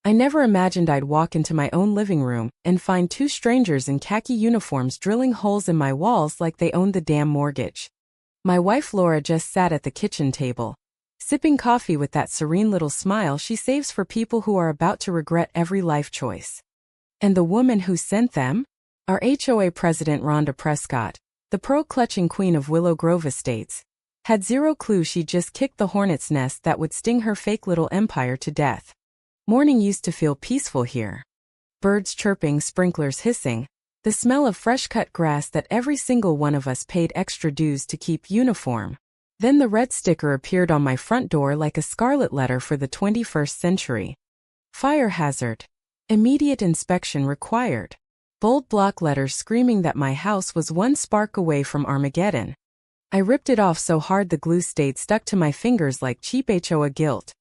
I never imagined I'd walk into my own living room and find two strangers in khaki uniforms drilling holes in my walls like they owned the damn mortgage. My wife Laura just sat at the kitchen table, sipping coffee with that serene little smile she saves for people who are about to regret every life choice. And the woman who sent them? Our HOA president Rhonda Prescott, the pearl-clutching queen of Willow Grove Estates, had zero clue she'd just kicked the hornet's nest that would sting her fake little empire to death. Morning used to feel peaceful here. Birds chirping, sprinklers hissing, the smell of fresh-cut grass that every single one of us paid extra dues to keep uniform. Then the red sticker appeared on my front door like a scarlet letter for the 21st century. Fire hazard. Immediate inspection required. Bold block letters screaming that my house was one spark away from Armageddon. I ripped it off so hard the glue stayed stuck to my fingers like cheap HOA gilt.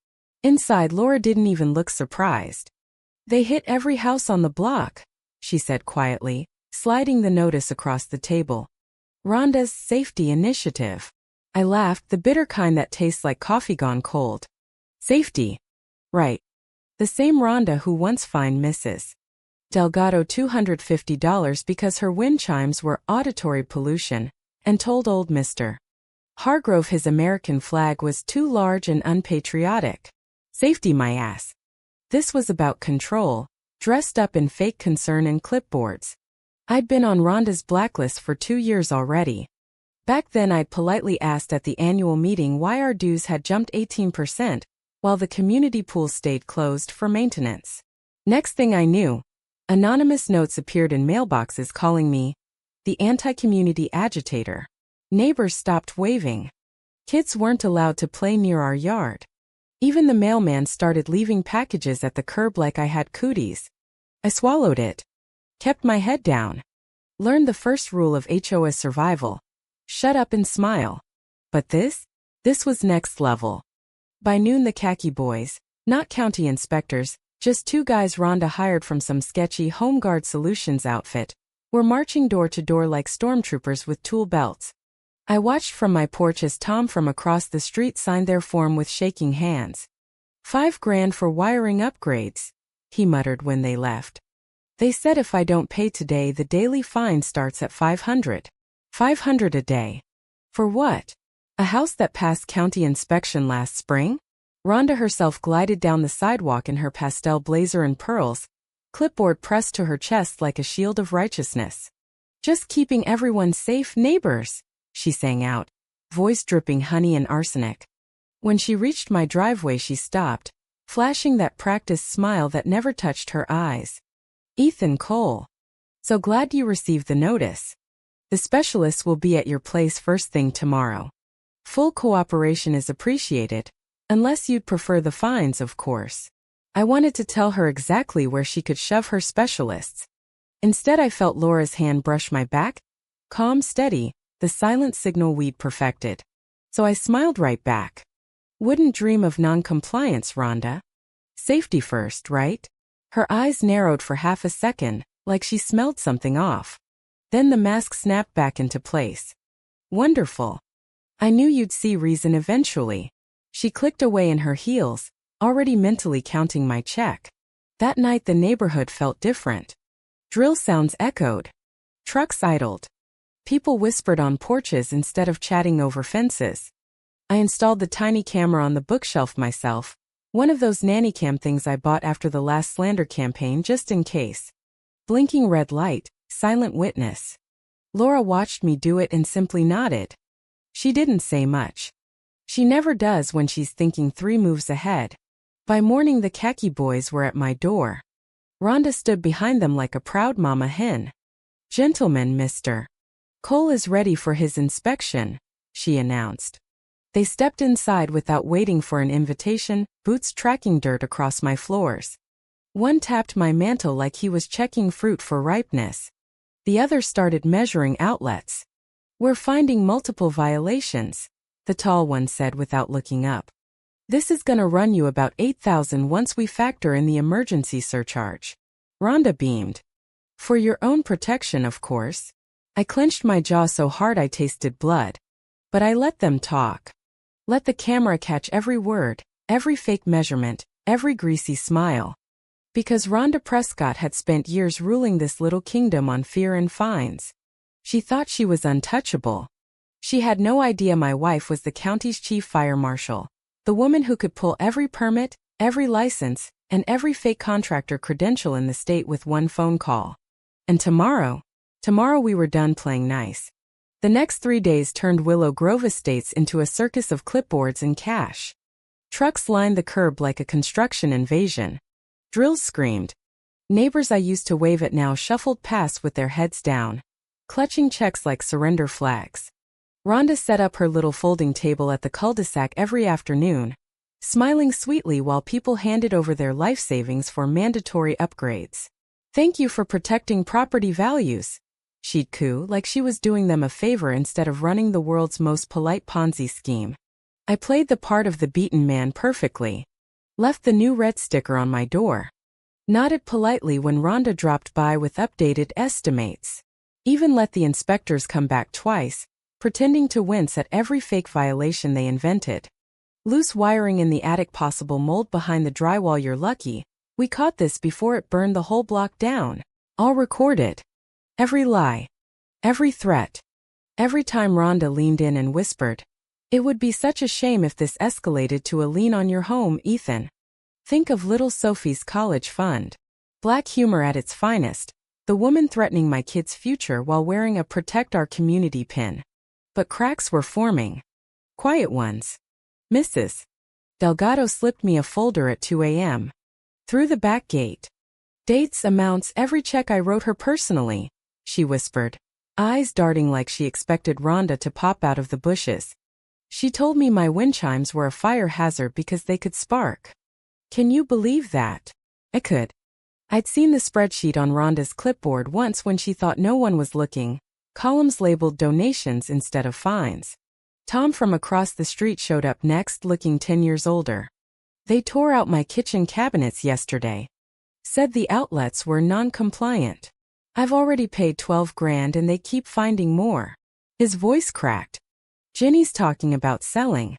Inside, Laura didn't even look surprised. They hit every house on the block, she said quietly, sliding the notice across the table. Rhonda's safety initiative. I laughed, the bitter kind that tastes like coffee gone cold. Safety. Right. The same Rhonda who once fined Mrs. Delgado $250 because her wind chimes were auditory pollution, and told old Mr. Hargrove his American flag was too large and unpatriotic. Safety my ass. This was about control, dressed up in fake concern and clipboards. I'd been on Rhonda's blacklist for 2 years already. Back then I'd politely asked at the annual meeting why our dues had jumped 18%, while the community pool stayed closed for maintenance. Next thing I knew, anonymous notes appeared in mailboxes calling me the anti-community agitator. Neighbors stopped waving. Kids weren't allowed to play near our yard. Even the mailman started leaving packages at the curb like I had cooties. I swallowed it. Kept my head down. Learned the first rule of HOA survival. Shut up and smile. But this was next level. By noon the khaki boys, not county inspectors, just 2 guys Rhonda hired from some sketchy Home Guard Solutions outfit, were marching door to door like stormtroopers with tool belts. I watched from my porch as Tom from across the street signed their form with shaking hands. $5,000 for wiring upgrades, he muttered when they left. They said if I don't pay today the daily fine starts at $500. $500 a day. For what? A house that passed county inspection last spring? Rhonda herself glided down the sidewalk in her pastel blazer and pearls, clipboard pressed to her chest like a shield of righteousness. Just keeping everyone safe, neighbors, she sang out, voice dripping honey and arsenic. When she reached my driveway she stopped, flashing that practiced smile that never touched her eyes. Ethan Cole. So glad you received the notice. The specialists will be at your place first thing tomorrow. Full cooperation is appreciated, unless you'd prefer the fines, of course. I wanted to tell her exactly where she could shove her specialists. Instead I felt Laura's hand brush my back, calm, steady, the silent signal we'd perfected. So I smiled right back. Wouldn't dream of non-compliance, Rhonda. Safety first, right? Her eyes narrowed for half a second, like she smelled something off. Then the mask snapped back into place. Wonderful. I knew you'd see reason eventually. She clicked away in her heels, already mentally counting my check. That night the neighborhood felt different. Drill sounds echoed. Trucks idled. People whispered on porches instead of chatting over fences. I installed the tiny camera on the bookshelf myself, one of those nanny cam things I bought after the last slander campaign just in case. Blinking red light, silent witness. Laura watched me do it and simply nodded. She didn't say much. She never does when she's thinking 3 moves ahead. By morning the khaki boys were at my door. Rhonda stood behind them like a proud mama hen. Gentlemen, Mr. Cole is ready for his inspection, she announced. They stepped inside without waiting for an invitation, boots tracking dirt across my floors. One tapped my mantle like he was checking fruit for ripeness. The other started measuring outlets. We're finding multiple violations, the tall one said without looking up. This is gonna run you about $8,000 once we factor in the emergency surcharge. Rhonda beamed. For your own protection, of course. I clenched my jaw so hard I tasted blood. But I let them talk. Let the camera catch every word, every fake measurement, every greasy smile. Because Rhonda Prescott had spent years ruling this little kingdom on fear and fines. She thought she was untouchable. She had no idea my wife was the county's chief fire marshal, the woman who could pull every permit, every license, and every fake contractor credential in the state with one phone call. And tomorrow we were done playing nice. The next 3 days turned Willow Grove Estates into a circus of clipboards and cash. Trucks lined the curb like a construction invasion. Drills screamed. Neighbors I used to wave at now shuffled past with their heads down, clutching checks like surrender flags. Rhonda set up her little folding table at the cul-de-sac every afternoon, smiling sweetly while people handed over their life savings for mandatory upgrades. "Thank you for protecting property values," she'd coo like she was doing them a favor instead of running the world's most polite Ponzi scheme. I played the part of the beaten man perfectly. Left the new red sticker on my door. Nodded politely when Rhonda dropped by with updated estimates. Even let the inspectors come back twice, pretending to wince at every fake violation they invented. Loose wiring in the attic, possible mold behind the drywall, you're lucky. We caught this before it burned the whole block down. All recorded. Every lie. Every threat. Every time Rhonda leaned in and whispered, "It would be such a shame if this escalated to a lien on your home, Ethan." Think of little Sophie's college fund. Black humor at its finest, the woman threatening my kid's future while wearing a "Protect Our Community" pin. But cracks were forming. Quiet ones. Mrs. Delgado slipped me a folder at 2 a.m. Through the back gate. "Dates, amounts, every check I wrote her personally," she whispered, eyes darting like she expected Rhonda to pop out of the bushes. "She told me my wind chimes were a fire hazard because they could spark." Can you believe that? I could. I'd seen the spreadsheet on Rhonda's clipboard once when she thought no one was looking, columns labeled donations instead of fines. Tom from across the street showed up next, looking 10 years older. "They tore out my kitchen cabinets yesterday. Said the outlets were non-compliant. I've already paid 12 grand and they keep finding more." His voice cracked. "Jenny's talking about selling.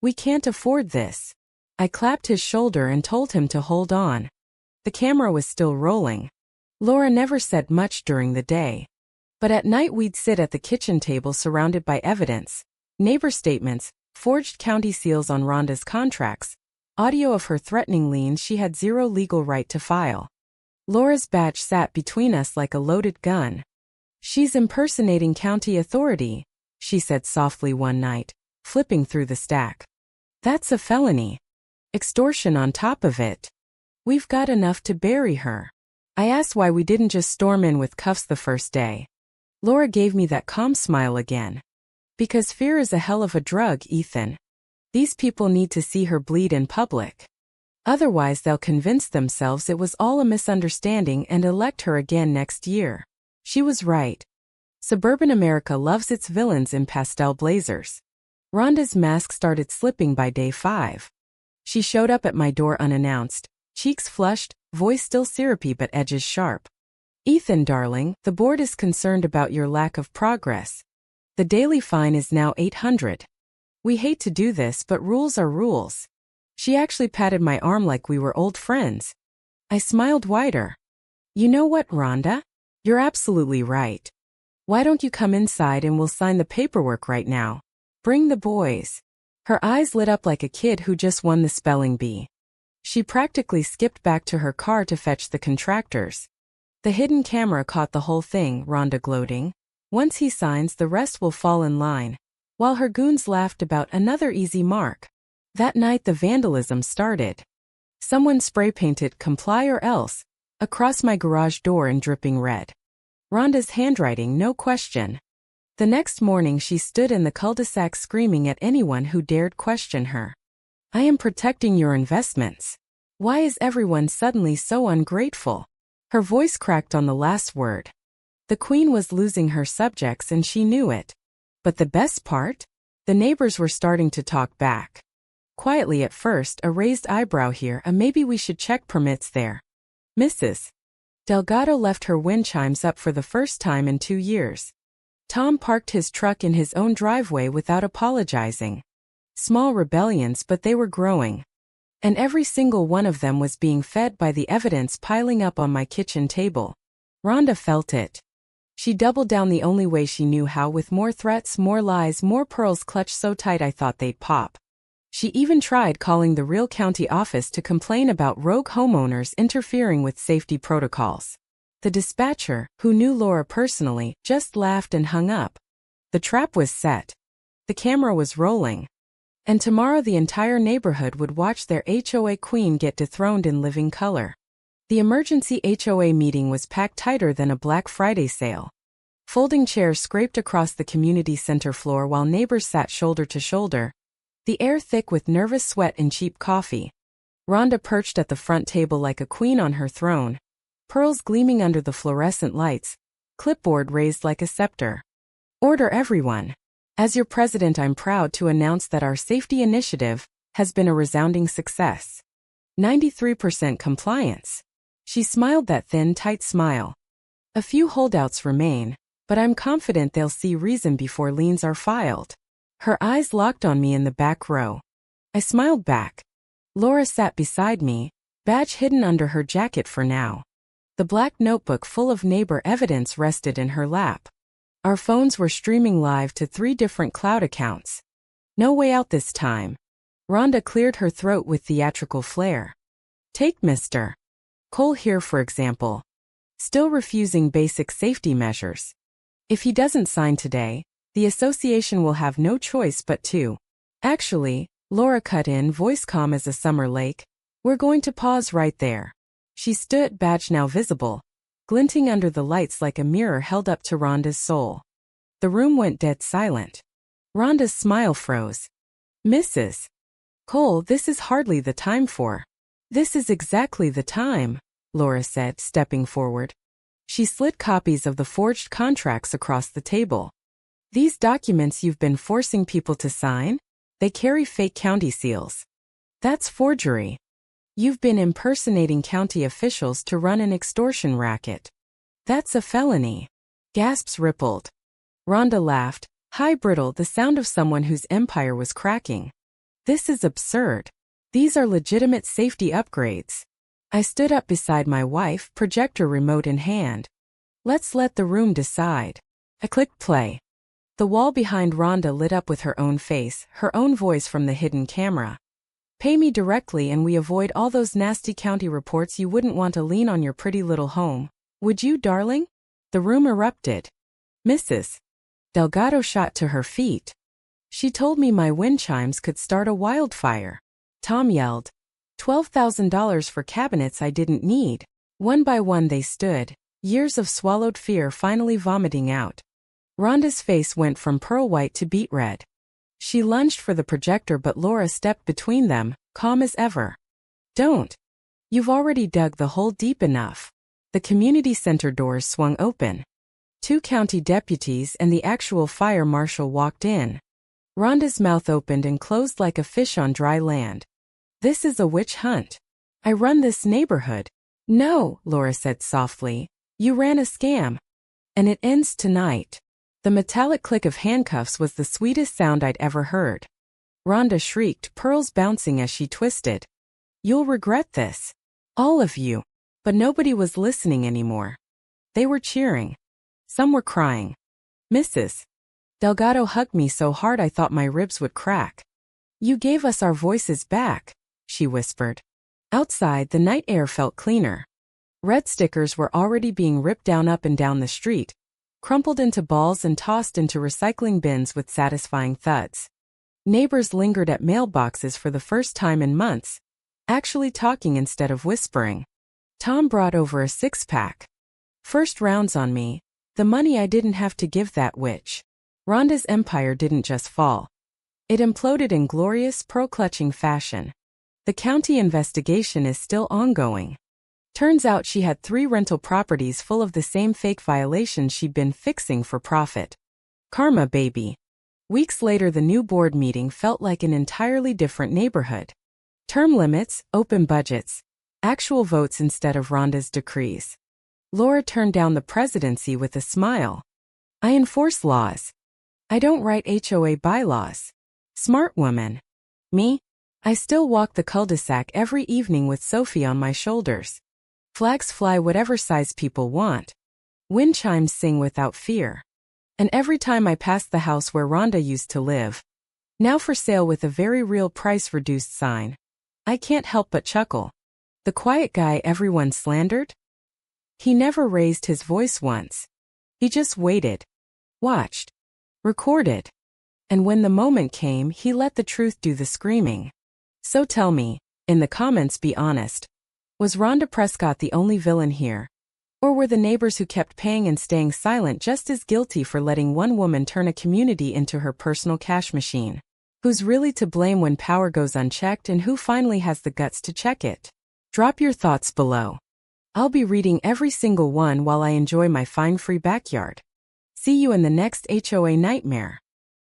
We can't afford this." I clapped his shoulder and told him to hold on. The camera was still rolling. Laura never said much during the day. But at night we'd sit at the kitchen table surrounded by evidence, neighbor statements, forged county seals on Rhonda's contracts, audio of her threatening liens she had zero legal right to file. Laura's badge sat between us like a loaded gun. "She's impersonating county authority," she said softly one night, flipping through the stack. "That's a felony. Extortion on top of it. We've got enough to bury her." I asked why we didn't just storm in with cuffs the first day. Laura gave me that calm smile again. "Because fear is a hell of a drug, Ethan. These people need to see her bleed in public. Otherwise they'll convince themselves it was all a misunderstanding and elect her again next year." She was right. Suburban America loves its villains in pastel blazers. Rhonda's mask started slipping by day 5. She showed up at my door unannounced, cheeks flushed, voice still syrupy but edges sharp. "Ethan, darling, the board is concerned about your lack of progress. The daily fine is now $800. We hate to do this, but rules are rules." She actually patted my arm like we were old friends. I smiled wider. "You know what, Rhonda? You're absolutely right. Why don't you come inside and we'll sign the paperwork right now? Bring the boys." Her eyes lit up like a kid who just won the spelling bee. She practically skipped back to her car to fetch the contractors. "The hidden camera caught the whole thing," Rhonda gloating. "Once he signs, the rest will fall in line." While her goons laughed about another easy mark. That night the vandalism started. Someone spray-painted "Comply or Else" across my garage door in dripping red. Rhonda's handwriting, no question. The next morning she stood in the cul-de-sac screaming at anyone who dared question her. "I am protecting your investments. Why is everyone suddenly so ungrateful?" Her voice cracked on the last word. The Queen was losing her subjects and she knew it. But the best part? The neighbors were starting to talk back. Quietly at first, a raised eyebrow here, a "maybe we should check permits there." Mrs. Delgado left her wind chimes up for the first time in 2 years. Tom parked his truck in his own driveway without apologizing. Small rebellions, but they were growing. And every single one of them was being fed by the evidence piling up on my kitchen table. Rhonda felt it. She doubled down the only way she knew how, with more threats, more lies, more pearls clutched so tight I thought they'd pop. She even tried calling the real county office to complain about rogue homeowners interfering with safety protocols. The dispatcher, who knew Laura personally, just laughed and hung up. The trap was set. The camera was rolling. And tomorrow the entire neighborhood would watch their HOA queen get dethroned in living color. The emergency HOA meeting was packed tighter than a Black Friday sale. Folding chairs scraped across the community center floor while neighbors sat shoulder to shoulder, the air thick with nervous sweat and cheap coffee. Rhonda perched at the front table like a queen on her throne, pearls gleaming under the fluorescent lights, clipboard raised like a scepter. Order, everyone. As your president, I'm proud to announce that our safety initiative has been a resounding success. 93% compliance. She smiled that thin, tight smile. A few holdouts remain, but I'm confident they'll see reason before liens are filed. Her eyes locked on me in the back row. I smiled back. Laura sat beside me, badge hidden under her jacket for now. The black notebook full of neighbor evidence rested in her lap. Our phones were streaming live to 3 different cloud accounts. No way out this time. Rhonda cleared her throat with theatrical flair. Take Mr. Cole here, for example. Still refusing basic safety measures. If he doesn't sign today, the association will have no choice but to. Actually, Laura cut in, voice calm as a summer lake, we're going to pause right there. She stood, badge now visible, glinting under the lights like a mirror held up to Rhonda's soul. The room went dead silent. Rhonda's smile froze. Mrs. Cole, this is hardly the time for. This is exactly the time, Laura said, stepping forward. She slid copies of the forged contracts across the table. These documents you've been forcing people to sign? They carry fake county seals. That's forgery. You've been impersonating county officials to run an extortion racket. That's a felony. Gasps rippled. Rhonda laughed, high, brittle, the sound of someone whose empire was cracking. This is absurd. These are legitimate safety upgrades. I stood up beside my wife, projector remote in hand. Let's let the room decide. I clicked play. The wall behind Rhonda lit up with her own face, her own voice from the hidden camera. Pay me directly and we avoid all those nasty county reports. You wouldn't want a lien on your pretty little home, would you, darling? The room erupted. Mrs. Delgado shot to her feet. She told me my wind chimes could start a wildfire. Tom yelled. $12,000 for cabinets I didn't need. One by one they stood, years of swallowed fear finally vomiting out. Rhonda's face went from pearl white to beet red. She lunged for the projector, but Laura stepped between them, calm as ever. Don't. You've already dug the hole deep enough. The community center doors swung open. 2 county deputies and the actual fire marshal walked in. Rhonda's mouth opened and closed like a fish on dry land. This is a witch hunt. I run this neighborhood. No, Laura said softly. You ran a scam. And it ends tonight. The metallic click of handcuffs was the sweetest sound I'd ever heard. Rhonda shrieked, pearls bouncing as she twisted. You'll regret this. All of you. But nobody was listening anymore. They were cheering. Some were crying. Mrs. Delgado hugged me so hard I thought my ribs would crack. You gave us our voices back, she whispered. Outside, the night air felt cleaner. Red stickers were already being ripped down up and down the street, crumpled into balls and tossed into recycling bins with satisfying thuds. Neighbors lingered at mailboxes for the first time in months, actually talking instead of whispering. Tom brought over a 6-pack. First rounds on me, the money I didn't have to give that witch. Rhonda's empire didn't just fall. It imploded in glorious, pearl-clutching fashion. The county investigation is still ongoing. Turns out she had 3 rental properties full of the same fake violations she'd been fixing for profit. Karma, baby. Weeks later, the new board meeting felt like an entirely different neighborhood. Term limits, open budgets, actual votes instead of Rhonda's decrees. Laura turned down the presidency with a smile. I enforce laws. I don't write HOA bylaws. Smart woman. Me? I still walk the cul-de-sac every evening with Sophie on my shoulders. Flags fly whatever size people want. Wind chimes sing without fear. And every time I pass the house where Rhonda used to live, now for sale with a very real price reduced sign, I can't help but chuckle. The quiet guy everyone slandered? He never raised his voice once. He just waited, watched, recorded. And when the moment came, he let the truth do the screaming. So tell me, in the comments, be honest. Was Rhonda Prescott the only villain here? Or were the neighbors who kept paying and staying silent just as guilty for letting one woman turn a community into her personal cash machine? Who's really to blame when power goes unchecked, and who finally has the guts to check it? Drop your thoughts below. I'll be reading every single one while I enjoy my fine free backyard. See you in the next HOA nightmare.